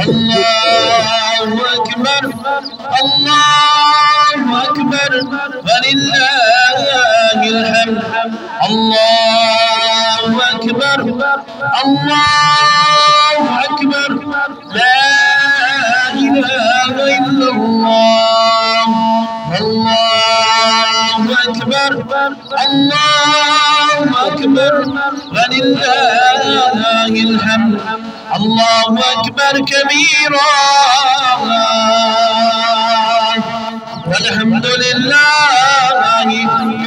الله أكبر الله أكبر ولله الحمد الله أكبر الله أكبر لا إله إلا الله الله أكبر الله أكبر ولله الحمد الله أكبر كبيرا والحمد لله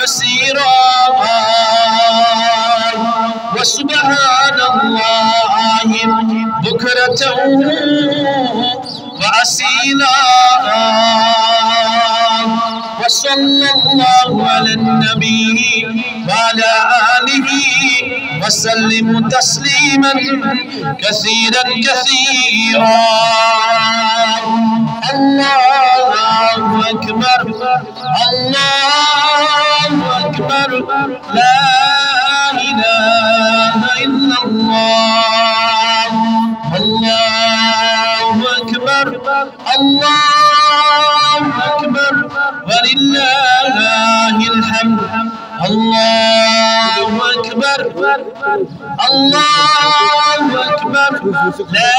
كثيرا وسبحان الله بكرة وأصيلا وصلى الله على النبي وعلى آله وسلم تسليما كثيرا كثيرا الله أكبر الله أكبر لا إله إلا الله الله أكبر الله أكبر ولله الحمد الله أكبر الله أكبر لا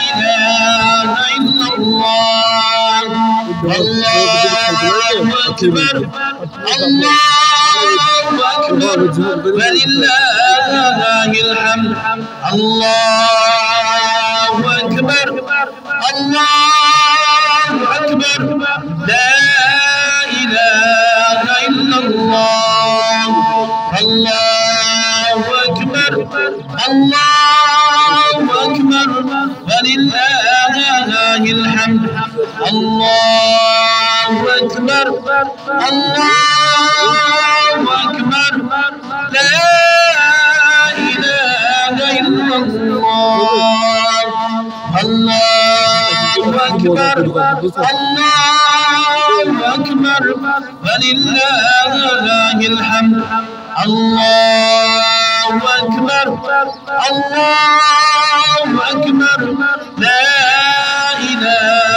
إله إلا الله الله أكبر الله أكبر ولله الحمد الله أكبر الله أكبر لا إله إلا الله الله أكبر الله أكبر ولله الحمد الله أكبر الله أكبر لا إله إلا الله الله أكبر الله أكبر ولله الحمد الله أكبر الله أكبر لا إله